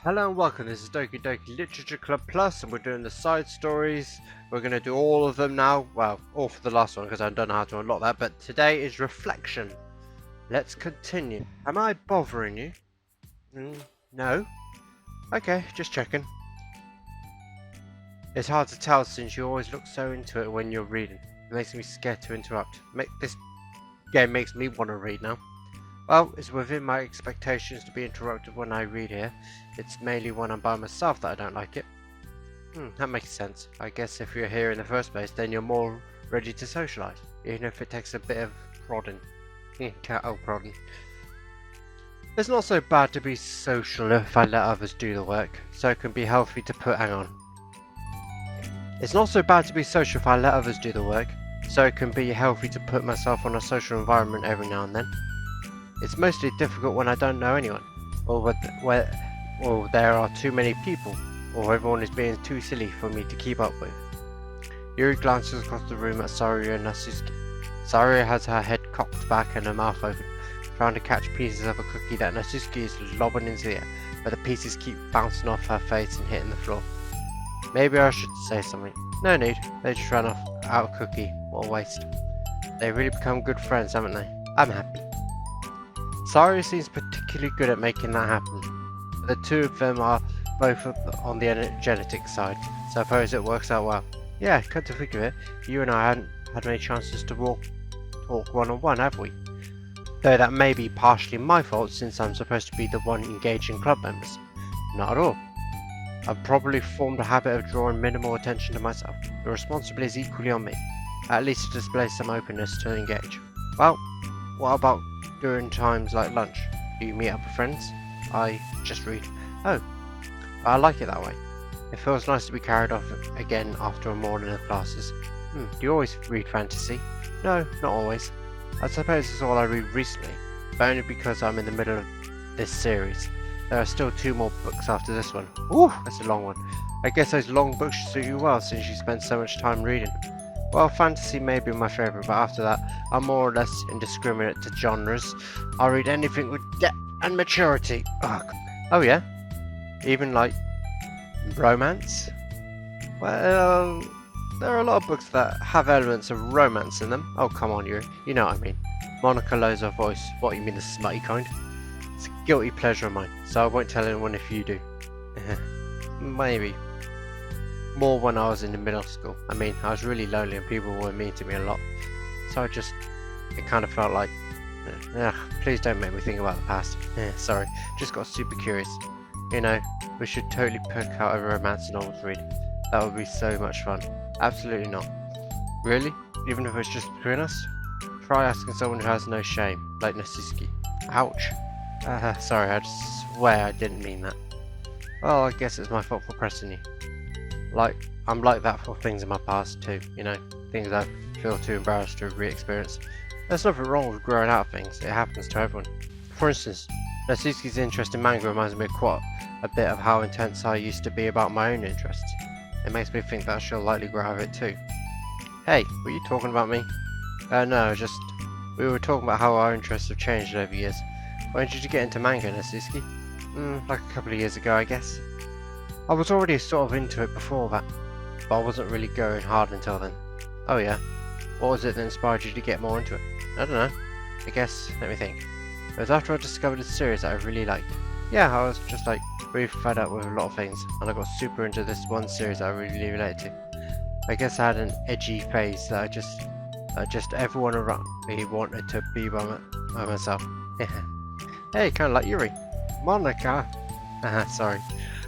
Hello and welcome, this is Doki Doki Literature Club Plus and we're doing the side stories. We're going to do all of them now, well, all for the last one because I don't know how to unlock that, but today is Reflection. Let's continue. Am I bothering you? No? Okay, just checking. It's hard to tell since you always look so into it when you're reading. It makes me scared to interrupt. This game makes me want to read now. Well, it's within my expectations to be interrupted when I read here. It's mainly when I'm by myself that I don't like it. That makes sense. I guess if you're here in the first place, then you're more ready to socialise, even if it takes a bit of prodding. Prodding. It's not so bad to be social if I let others do the work, so it can be healthy to put... Hang on. It's not so bad to be social if I let others do the work, so it can be healthy to put myself on a social environment every now and then. It's mostly difficult when I don't know anyone, or there are too many people, or everyone is being too silly for me to keep up with. Yuri glances across the room at Saria and Natsuki. Saria has her head cocked back and her mouth open, trying to catch pieces of a cookie that Natsuki is lobbing into the air, but the pieces keep bouncing off her face and hitting the floor. Maybe I should say something. No need, they just ran out of cookie. What a waste. They've really become good friends, haven't they? I'm happy. Saria seems particularly good at making that happen. The two of them are both on the energetic side, so I suppose it works out well. Yeah, come to think of it, you and I hadn't had many chances to talk one-on-one, have we? Though that may be partially my fault since I'm supposed to be the one engaging club members. Not at all. I've probably formed a habit of drawing minimal attention to myself. The responsibility is equally on me, at least to display some openness to engage. Well, what about during times like lunch? Do you meet up with friends? I just read. Oh, I like it that way. It feels nice to be carried off again after a morning of classes. Do you always read fantasy? No, not always. I suppose it's all I read recently, but only because I'm in the middle of this series. There are still 2 more books after this one. Ooh, that's a long one. I guess those long books suit you well since you spend so much time reading. Well, fantasy may be my favourite, but after that, I'm more or less indiscriminate to genres. I'll read anything with depth and maturity. Ugh. Oh yeah? Even like romance? Well, there are a lot of books that have elements of romance in them. Oh, come on, you know what I mean. Monika lowers her voice. What, you mean the smutty kind? It's a guilty pleasure of mine, so I won't tell anyone if you do. Maybe. More when I was in the middle school. I mean, I was really lonely and people were mean to me a lot. So it kind of felt like, please don't make me think about the past. Sorry, just got super curious. You know, we should totally pick out a romance novel to read. That would be so much fun. Absolutely not. Really? Even if it's just between us? Try asking someone who has no shame, like Natsuki. Ouch. Sorry, I just swear I didn't mean that. Well, I guess it's my fault for pressing you. I'm like that for things in my past too, you know, things I feel too embarrassed to re-experience. There's nothing wrong with growing out of things, it happens to everyone. For instance, Natsuki's interest in manga reminds me quite a bit of how intense I used to be about my own interests. It makes me think that she'll likely grow out of it too. Hey, were you talking about me? No, we were talking about how our interests have changed over years. When did you get into manga, Natsuki? Like a couple of years ago, I guess. I was already sort of into it before that, but I wasn't really going hard until then. Oh yeah? What was it that inspired you to get more into it? I don't know. I guess, let me think. It was after I discovered a series that I really liked. Yeah, I was just like really fed up with a lot of things, and I got super into this one series that I really related to. I guess I had an edgy phase that just everyone around me wanted to be by myself. Hey, kind of like Yuri. Monika. Sorry.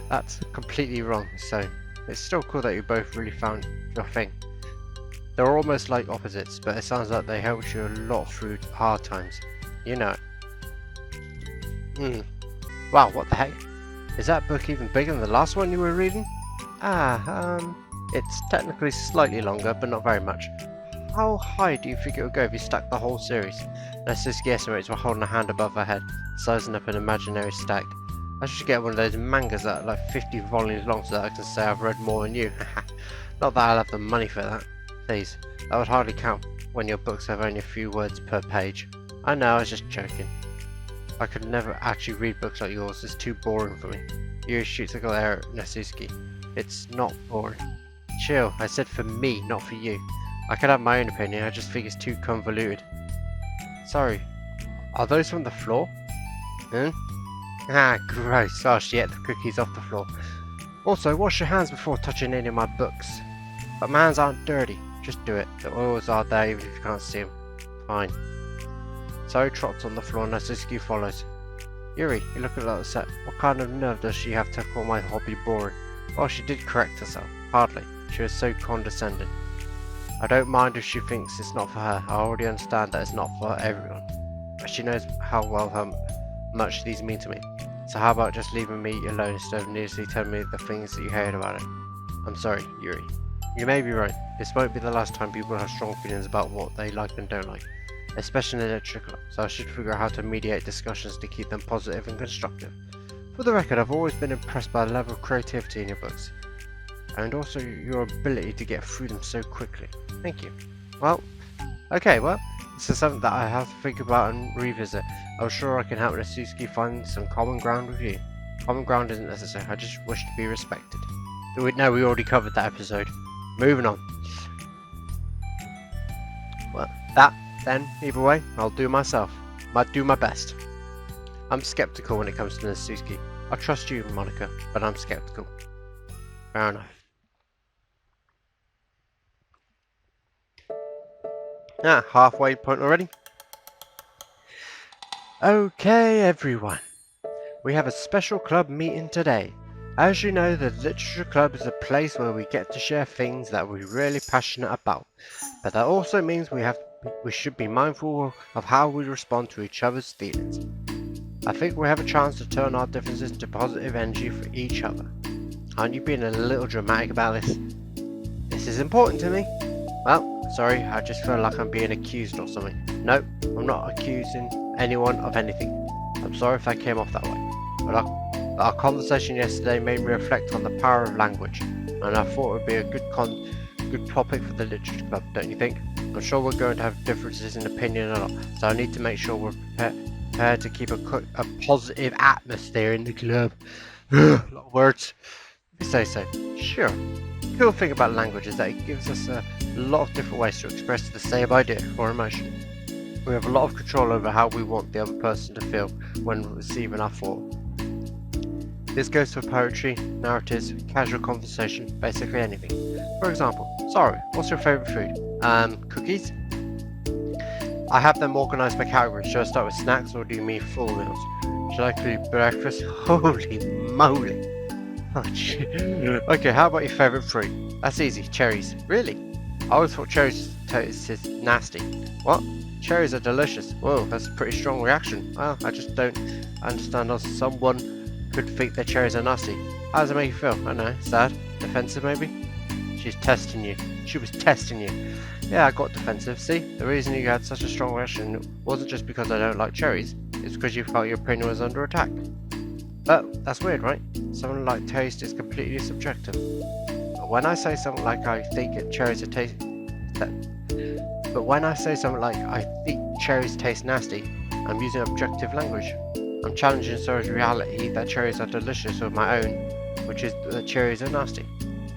That's completely wrong, so it's still cool that you both really found your thing. They're almost like opposites, but it sounds like they helped you a lot through hard times. You know it. Wow, what the heck? Is that book even bigger than the last one you were reading? It's technically slightly longer, but not very much. How high do you think it would go if you stacked the whole series? Natsuki estimates while holding a hand above her head, sizing up an imaginary stack. I should get one of those mangas that are like 50 volumes long so that I can say I've read more than you. Not that I'll have the money for that. Please, that would hardly count when your books have only a few words per page. I know, I was just joking. I could never actually read books like yours. It's too boring for me. Yuri shoots a glare at Natsuki. It's not boring. Chill, I said for me, not for you. I could have my own opinion, I just think it's too convoluted. Sorry. Are those from the floor? Hmm? Ah, gross. Oh, she ate the cookies off the floor. Also, wash your hands before touching any of my books. But my hands aren't dirty. Just do it. The oils are there even if you can't see them. Fine. So trots on the floor and Natsuki follows. Yuri, you look a little upset. What kind of nerve does she have to call my hobby boring? Well, she did correct herself. Hardly. She was so condescending. I don't mind if she thinks it's not for her. I already understand that it's not for everyone. But she knows how much these mean to me. So how about just leaving me alone instead of needlessly telling me the things that you hate about it? I'm sorry, Yuri. You may be right. This won't be the last time people have strong feelings about what they like and don't like. Especially in the literature club, so I should figure out how to mediate discussions to keep them positive and constructive. For the record, I've always been impressed by the level of creativity in your books, and also your ability to get through them so quickly. Thank you. Well, this is something that I have to think about and revisit. I'm sure I can help Natsuki find some common ground with you. Common ground isn't necessary, I just wish to be respected. No, we already covered that episode. Moving on. Well, then, either way, I'll do myself. Might do my best. I'm skeptical when it comes to Natsuki. I trust you, Monika, but I'm skeptical. Fair enough. Halfway point already? Okay, everyone. We have a special club meeting today. As you know, the Literature Club is a place where we get to share things that we're really passionate about. But that also means we should be mindful of how we respond to each other's feelings. I think we have a chance to turn our differences into positive energy for each other. Aren't you being a little dramatic about this? This is important to me. Well, sorry, I just feel like I'm being accused or something. No, I'm not accusing anyone of anything. I'm sorry if that came off that way. But our conversation yesterday made me reflect on the power of language, and I thought it would be a good topic for the Literature Club, don't you think? I'm sure we're going to have differences in opinion a lot, so I need to make sure we're prepared to keep a positive atmosphere in the club. A lot of words. If you say so. Sure. The cool thing about language is that it gives us a lot of different ways to express the same idea or emotion. We have a lot of control over how we want the other person to feel when receiving our thought. This goes for poetry, narratives, casual conversation, basically anything. For example, sorry, what's your favourite food? Cookies? I have them organised by category. Should I start with snacks or do you mean full meals? Should I include breakfast? Holy moly! Oh, okay, how about your favourite fruit? That's easy, cherries. Really? I always thought cherries tasted nasty. What? Cherries are delicious. Whoa, that's a pretty strong reaction. Well, I just don't understand how someone could think that cherries are nasty. How does it make you feel? I don't know, sad? Defensive maybe? She's testing you. She was testing you. Yeah, I got defensive. See? The reason you had such a strong reaction wasn't just because I don't like cherries. It's because you felt your opinion was under attack. But that's weird, right? Something like taste is completely subjective. But when I say something like I think cherries taste nasty, I'm using objective language. I'm challenging Sora's reality that cherries are delicious of my own, which is that cherries are nasty.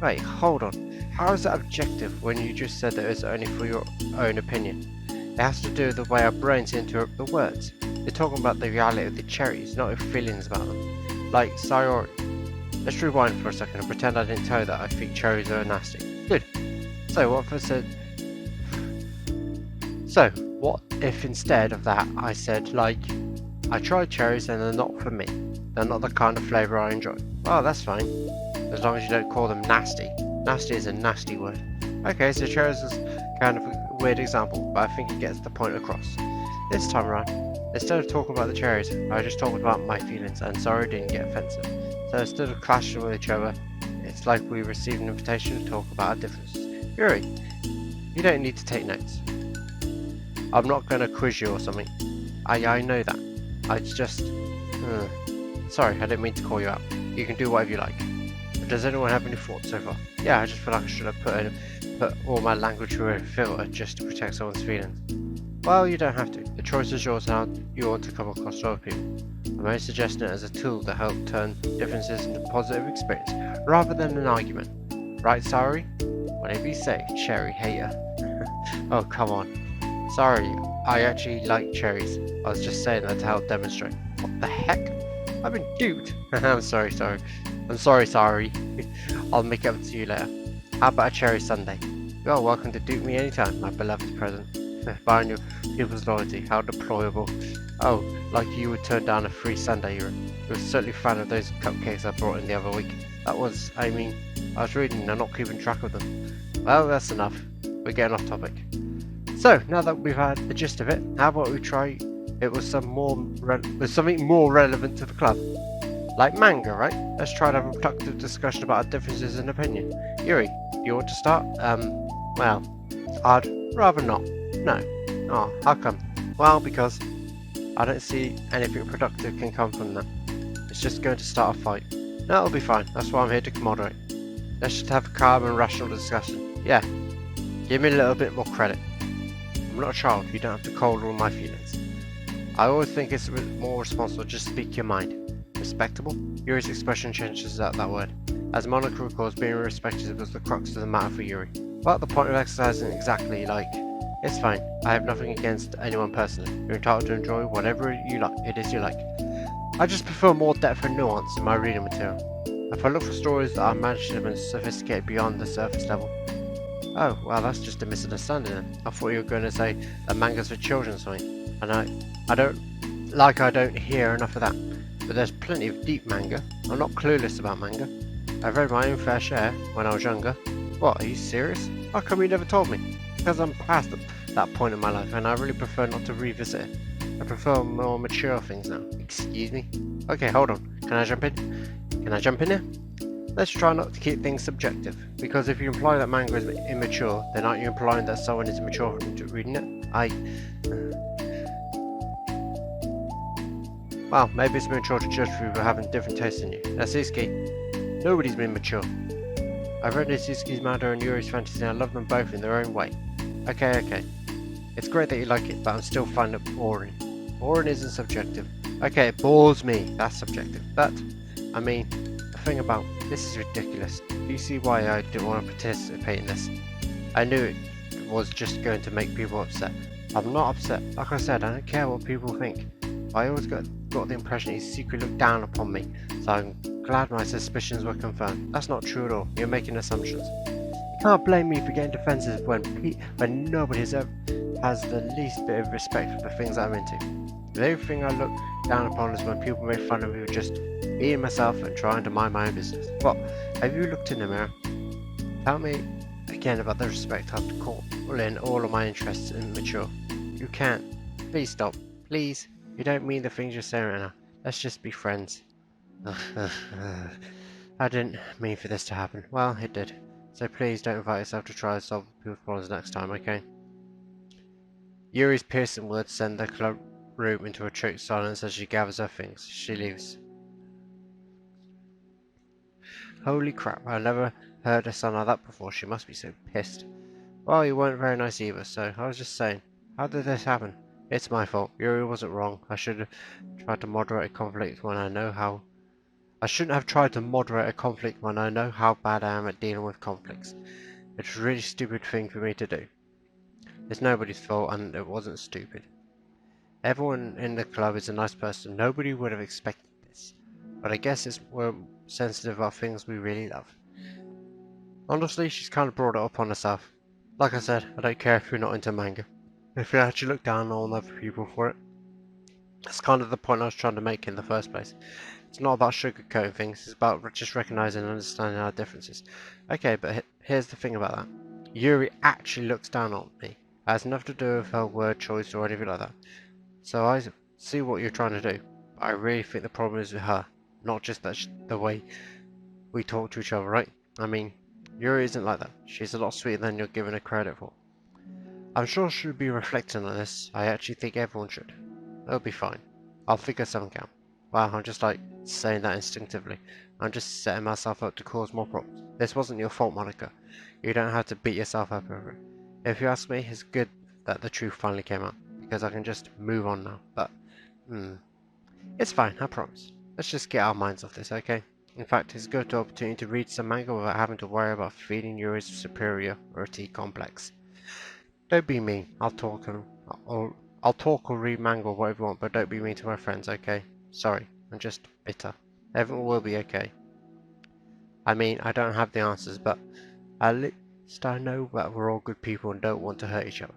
Wait, hold on. How is that objective when you just said that it's only for your own opinion? It has to do with the way our brains interpret the words. You're talking about the reality of the cherries, not your feelings about them. Like, Sayori. Let's rewind for a second and pretend I didn't tell you that I think cherries are nasty. Good. So what if instead of that I said, like, I tried cherries and they're not for me. They're not the kind of flavour I enjoy. Well, that's fine. As long as you don't call them nasty. Nasty is a nasty word. Okay, so cherries is kind of a weird example, but I think it gets the point across. This time around, instead of talking about the cherries, I just talked about my feelings, and sorry didn't get offensive. So instead of clashing with each other, it's like we received an invitation to talk about our differences. Yuri, you don't need to take notes. I'm not going to quiz you or something. I know that. I just... Sorry, I didn't mean to call you out. You can do whatever you like. But does anyone have any thoughts so far? Yeah, I just feel like I should have put all my language through a filter just to protect someone's feelings. Well, you don't have to. The choice is yours how you want to come across to other people. I'm only suggesting it as a tool to help turn differences into positive experience, rather than an argument. Right, sorry? Whatever you say, cherry hater. Oh, come on. Sorry, I actually like cherries. I was just saying that to help demonstrate. What the heck? I've been duped. I'm sorry. I'm sorry. I'll make it up to you later. How about a cherry sundae? You are welcome to dupe me anytime, my beloved present. Buying your people's loyalty, how deplorable. Oh, like you would turn down a free sundae, you were certainly a fan of those cupcakes I brought in the other week. I was reading and not keeping track of them. Well, that's enough. We're getting off topic. So, now that we've had the gist of it, how about we try it with something more relevant to the club? Like manga, right? Let's try to have a productive discussion about our differences in opinion. Yuri, do you want to start? Well, I'd rather not. No. Oh, how come? Well, because I don't see anything productive can come from that. It's just going to start a fight. No, it'll be fine. That's why I'm here to moderate. Let's just have a calm and rational discussion. Yeah. Give me a little bit more credit. I'm not a child. You don't have to cold all my feelings. I always think it's more responsible to just speak your mind. Respectable? Yuri's expression changes at that word. As Monika recalls, being respected was the crux of the matter for Yuri. But the point of exercising exactly like, it's fine. I have nothing against anyone personally. You're entitled to enjoy whatever it is you like. I just prefer more depth and nuance in my reading material. If I look for stories that are imaginative and sophisticated beyond the surface level. Oh, well, that's just a misunderstanding then. I thought you were going to say that manga's for children or something. And I don't hear enough of that. But there's plenty of deep manga. I'm not clueless about manga. I've read my own fair share when I was younger. What, are you serious? How come you never told me? Because I'm past that point in my life and I really prefer not to revisit it. I prefer more mature things now. Excuse me? Okay, hold on. Can I jump in here? Let's try not to keep things subjective. Because if you imply that manga is immature, then aren't you implying that someone is immature into reading it? Well, maybe it's mature to judge people having different tastes than you. Natsuki, nobody's been mature. I've read Natsuki's manga and Yuri's fantasy and I love them both in their own way. Okay. It's great that you like it, but I'm still finding it boring. Boring isn't subjective. Okay, it bores me. That's subjective. But, I mean, the thing about this is ridiculous. Do you see why I didn't want to participate in this? I knew it was just going to make people upset. I'm not upset. Like I said, I don't care what people think. I always got the impression he secretly looked down upon me, so I'm glad my suspicions were confirmed. That's not true at all. You're making assumptions. You can't blame me for getting defensive when nobody has the least bit of respect for the things I'm into. The only thing I look down upon is when people make fun of me for just being myself and trying to mind my own business. What? Have you looked in the mirror? Tell me again about the respect I have to call in all of my interests in mature. You can't. Please stop. Please. You don't mean the things you're saying right now. Let's just be friends. I didn't mean for this to happen. Well, it did. So please don't invite yourself to try to solve people's problems next time, okay? Yuri's piercing words send the club room into a choked silence as she gathers her things. She leaves. Holy crap, I never heard her sound like that before. She must be so pissed. Well, you weren't very nice either, so I was just saying. How did this happen? It's my fault. Yuri wasn't wrong. I should have tried to moderate a conflict when I know how... I shouldn't have tried to moderate a conflict when I know how bad I am at dealing with conflicts. It's a really stupid thing for me to do. It's nobody's fault, and it wasn't stupid. Everyone in the club is a nice person. Nobody would have expected this. But I guess we're sensitive about things we really love. Honestly, she's kind of brought it upon herself. Like I said, I don't care if you're not into manga. If you actually look down on other people for it. That's kind of the point I was trying to make in the first place. It's not about sugarcoating things, it's about just recognizing and understanding our differences. Okay, but here's the thing about that. Yuri actually looks down on me. It has nothing to do with her word choice or anything like that. So I see what you're trying to do. I really think the problem is with her, not just that the way we talk to each other, right? I mean, Yuri isn't like that. She's a lot sweeter than you're giving her credit for. I'm sure she'll be reflecting on this. I actually think everyone should. It'll be fine. I'll figure something out. Wow, I'm just like saying that instinctively. I'm just setting myself up to cause more problems. This wasn't your fault, Monika. You don't have to beat yourself up over it. If you ask me, it's good that the truth finally came out. because I can just move on now. But, it's fine, I promise. Let's just get our minds off this, okay? In fact, it's a good opportunity to read some manga without having to worry about feeling Yuri's superiority complex. Don't be mean. I'll talk or read manga or whatever you want, but don't be mean to my friends, okay? Sorry, I'm just bitter. Everything will be okay. I mean, I don't have the answers, but at least I know that we're all good people and don't want to hurt each other.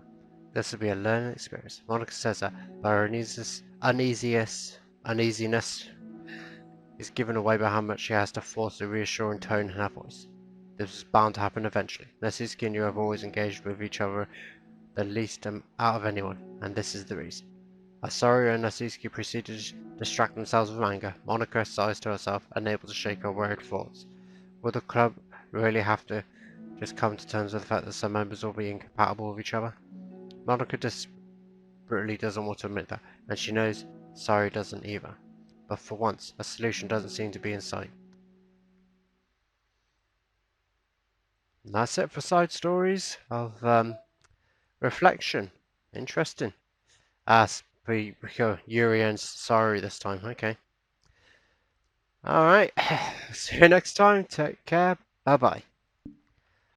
This will be a learning experience. Monika says that, but her uneasiness is given away by how much she has to force a reassuring tone in her voice. This is bound to happen eventually. Natsuki and you have always engaged with each other the least out of anyone, and this is the reason. As Saru and Natsuki proceeded to distract themselves with anger, Monika sighs to herself, unable to shake her worried thoughts. Will the club really have to just come to terms with the fact that some members will be incompatible with each other? Monika desperately doesn't want to admit that, and she knows Saru doesn't either. But for once, a solution doesn't seem to be in sight. And that's it for side stories of reflection. Interesting. We go Yuri and Saru this time. Okay. Alright. See you next time. Take care. Bye bye.